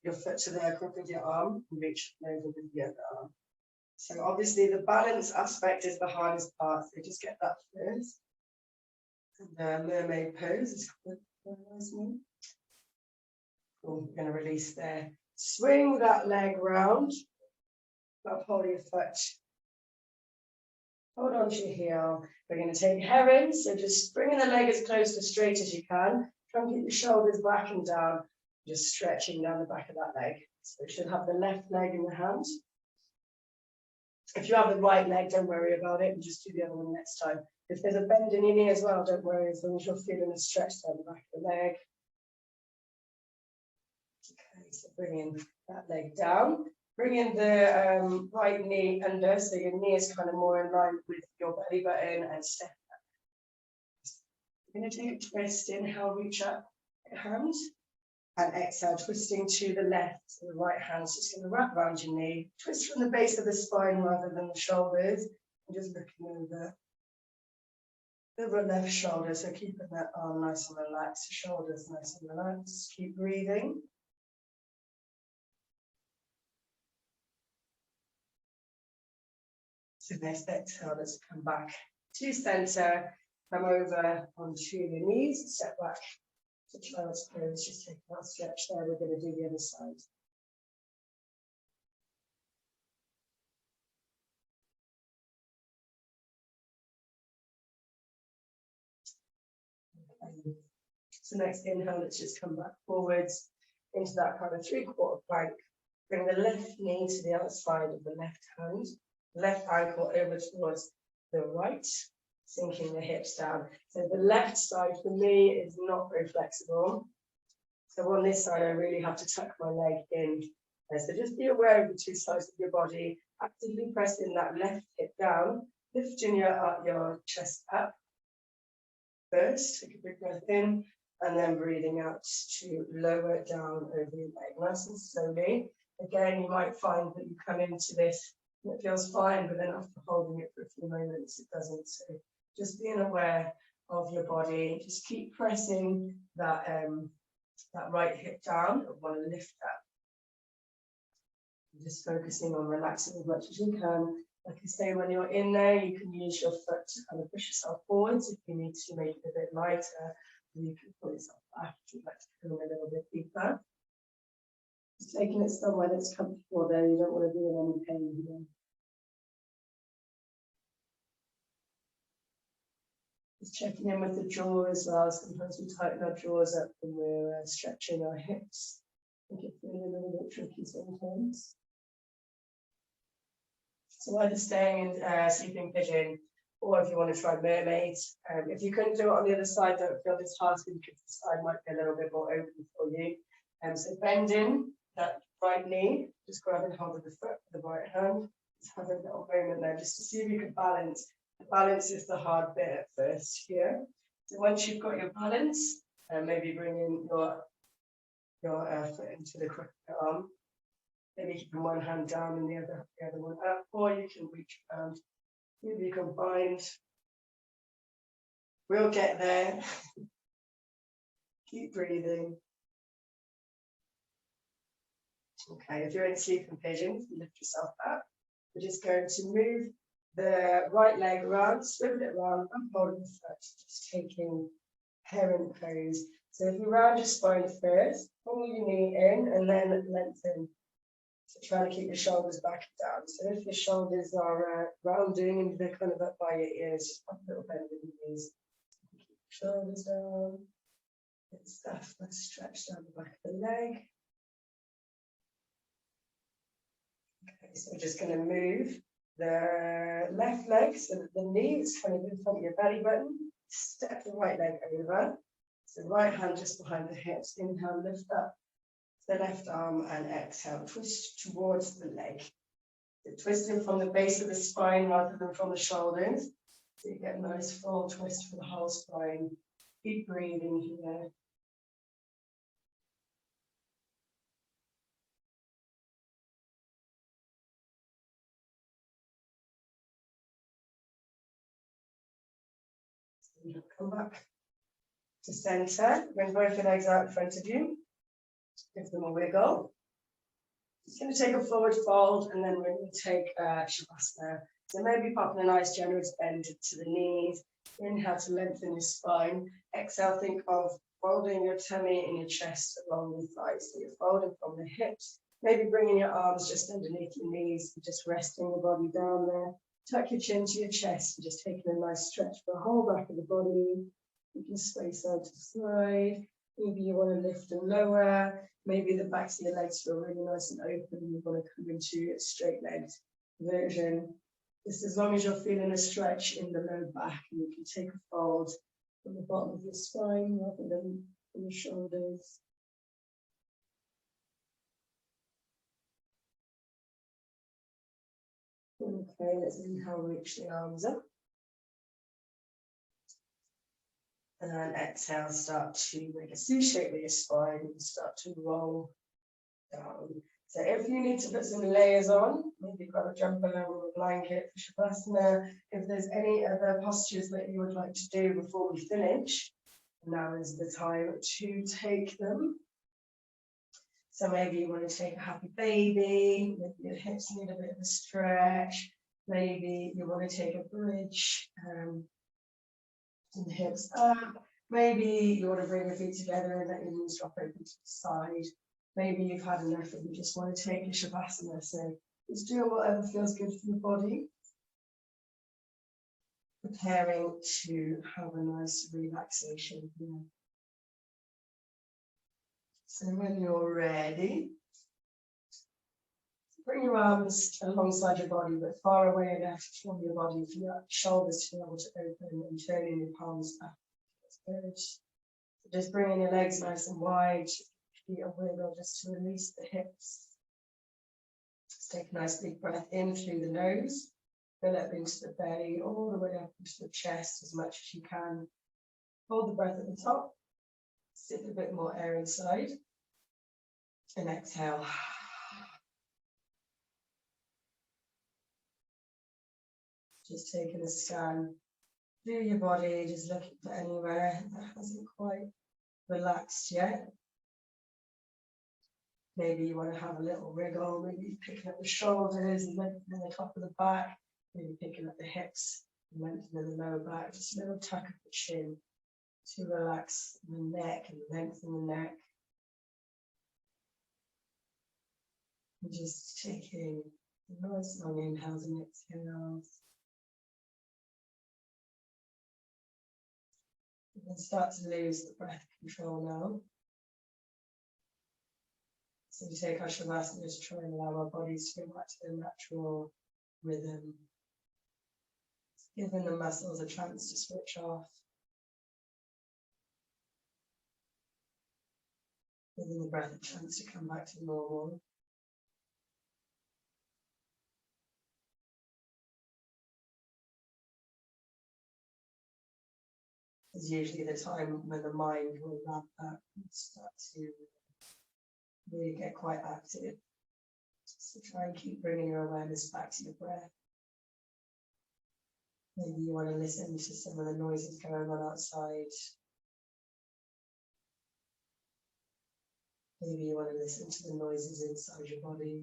your foot to the crook of your arm, and reach over with the other arm. So obviously the balance aspect is the hardest part. So just get that first. And the mermaid pose is quite nice one. Cool. We're going to release there. Swing that leg round. Up, hold your foot. Hold on to your heel. We're going to take heron. So just bringing the leg as close to straight as you can. Try and keep your shoulders back and down. Just stretching down the back of that leg. So you should have the left leg in the hand. If you have the right leg, don't worry about it. And just do the other one next time. If there's a bend in your knee as well, don't worry, as long as you're feeling a stretch down the back of the leg. Okay, so bringing that leg down. Bringing the right knee under, so your knee is kind of more in line with your belly button, and step up. You're going to take a twist. Inhale, reach up, hand, and exhale, twisting to the left. So the right hand's just going to wrap around your knee. Twist from the base of the spine rather than the shoulders. And just looking over the left shoulder. So keeping that arm nice and relaxed, the shoulders nice and relaxed. Keep breathing. So next exhale, let's come back to center, come over onto your knees, step back to child's pose, just take that stretch there. We're going to do the other side. Okay. So next inhale, let's just come back forwards into that kind of 3/4 plank. Bring the left knee to the outside of the left hand. Left ankle over towards the right, sinking the hips down. So the left side for me is not very flexible. So on this side, I really have to tuck my leg in. So just be aware of the two sides of your body, actively pressing that left hip down, lifting your chest up first. Take a big breath in, and then breathing out to lower it down over your leg, nice and slowly. Again, you might find that you come into this, it feels fine, but then after holding it for a few moments, it doesn't. So just being aware of your body, just keep pressing that right hip down. I want to lift up. Just focusing on relaxing as much as you can. Like I say, when you're in there, you can use your foot to kind of push yourself forwards if you need to make it a bit lighter. You can pull yourself back if you'd like to come in a little bit deeper. Just taking it somewhere that's comfortable there. You don't want to be in any pain here. Just checking in with the jaw as well. Sometimes we tighten our jaws up when we're stretching our hips. I think it's really a little bit tricky sometimes. So either staying in sleeping pigeon or if you want to try mermaid. If you couldn't do it on the other side, don't feel disheartened because the side might be a little bit more open for you. So bend in that right knee, just grab and hold of the foot with the right hand. Just have a little moment there just to see if you can balance. The balance is the hard bit at first here. So once you've got your balance, maybe bring in your foot into the crook of your arm. Maybe keeping one hand down and the other one up, or you can reach around. Maybe you can bind. We'll get there. Keep breathing. Okay, if you're in sleeping pigeon, lift yourself up. We're just going to move the right leg around, swivel it around, and hold the foot, just taking parent pose. So if you round your spine first, pull your knee in and then lengthen. So try to keep your shoulders back and down. So if your shoulders are rounding and they're kind of up by your ears, just pop a little bend in the knees. Keep your shoulders down. Good stuff. Let's stretch down the back of the leg. Okay, so we're just going to move the left leg so that the knee is kind of in front of your belly button. Step the right leg over. So right hand just behind the hips. Inhale, lift up the left arm and exhale. Twist towards the leg. So twisting from the base of the spine rather than from the shoulders. So you get a nice full twist for the whole spine. Keep breathing here. Come back to center. Bring both your legs out in front of you. Give them a wiggle. Just going to take a forward fold and then we're going to take Shavasana. So maybe popping a nice generous bend to the knees. Inhale to lengthen your spine. Exhale, think of folding your tummy and your chest along the thighs. So you're folding from the hips. Maybe bringing your arms just underneath your knees and just resting your body down there. Tuck your chin to your chest and just taking a nice stretch for the whole back of the body. You can sway side to side. Maybe you want to lift and lower. Maybe the backs of your legs feel really nice and open. You want to come into a straight legged version. Just as long as you're feeling a stretch in the low back, and you can take a fold from the bottom of your spine rather than from your shoulders. Okay, let's inhale, reach the arms up. And then exhale, start to make a C shape with your spine and start to roll down. So if you need to put some layers on, maybe grab a jumper or a blanket for Shavasana. If there's any other postures that you would like to do before we finish, now is the time to take them. So maybe you want to take a happy baby, maybe your hips need a bit of a stretch, maybe you want to take a bridge, and the hips up. Maybe you want to bring your feet together and let your knees drop open to the side. Maybe you've had enough and you just want to take a Shavasana. So just do whatever feels good for your body. Preparing to have a nice relaxation here. So when you're ready, bring your arms alongside your body, but far away enough from your body for your shoulders to be able to open and turning your palms up. That's good. So just bringing your legs nice and wide, feet a wiggle just to release the hips. Just take a nice big breath in through the nose. Fill up into the belly, all the way up into the chest as much as you can. Hold the breath at the top. Sit a bit more air inside. And exhale. Just taking a scan through your body, just looking for anywhere that hasn't quite relaxed yet. Maybe you want to have a little wriggle, maybe picking up the shoulders and lengthening the top of the back, maybe picking up the hips and lengthening the lower back, just a little tuck of the chin to relax the neck and lengthen the neck. And just taking nice long inhales and exhales. You can start to lose the breath control now. So we take our Shavasana to try and allow our bodies to go back to their natural rhythm. Giving the muscles a chance to switch off. Giving the breath a chance to come back to normal. Is usually the time when the mind will ramp up and start to really get quite active. So try and keep bringing your awareness back to your breath. Maybe you want to listen to some of the noises going on outside. Maybe you want to listen to the noises inside your body.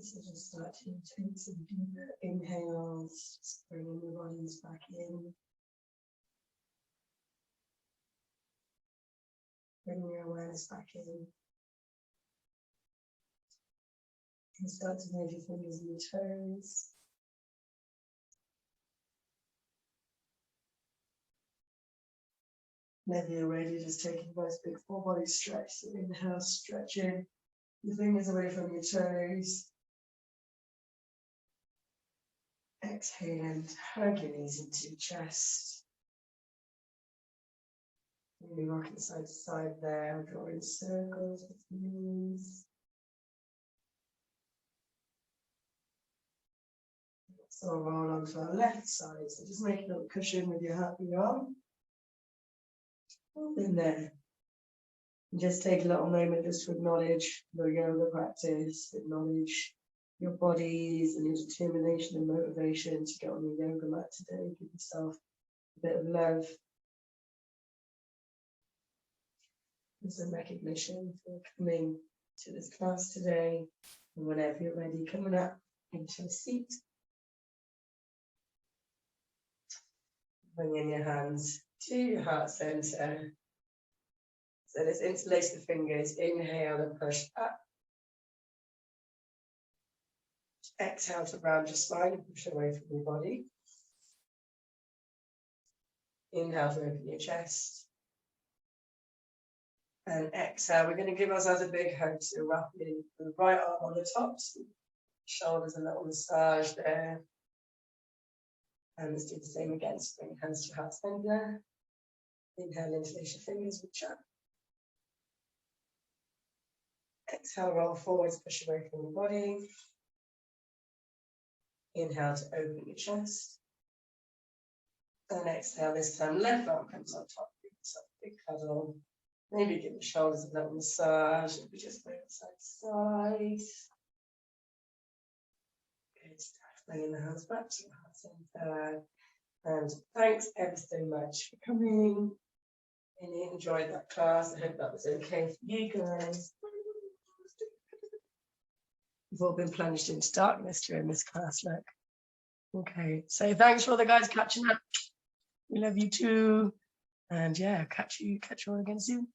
So just start to take some deeper inhales, just bringing the bodies back in. Bring your awareness back in. And start to move your fingers and your toes. Whenever you're ready, just taking a nice big full body stretch. So inhale, stretching your fingers away from your toes. Exhaling, hug your knees into your chest. Really rocking side to side there, drawing circles with your knees. So roll onto our left side. So just make a little cushion with your arm. Hold in there. And just take a little moment just to acknowledge your yoga practice, acknowledge your bodies and your determination and motivation to get on the yoga mat today. Give yourself a bit of love and some recognition for coming to this class today. And whenever you're ready, coming up into a seat. Bring in your hands to your heart center. So let's interlace the fingers. Inhale and push up. Exhale to round your spine and push away from your body. Inhale to open your chest. And exhale, we're going to give ourselves a big hug. So wrap in the right arm on the top. So shoulders, a little massage there. And let's do the same again. So bring your hands to your heart center. Inhale, interlace your fingers, reach up. Exhale, roll forwards, push away from your body. Inhale to open your chest. And exhale, this time left arm comes on top. Give yourself a big cuddle. Maybe give the shoulders a little massage. Maybe just move side to side. Good stuff. Bringing the hands back to your heart center. And thanks ever so much for coming. Really enjoyed that class. I hope that was okay for you guys. We've all been plunged into darkness during this class, look. Okay, so thanks for all the guys catching up. We love you too. And yeah, catch you all again soon.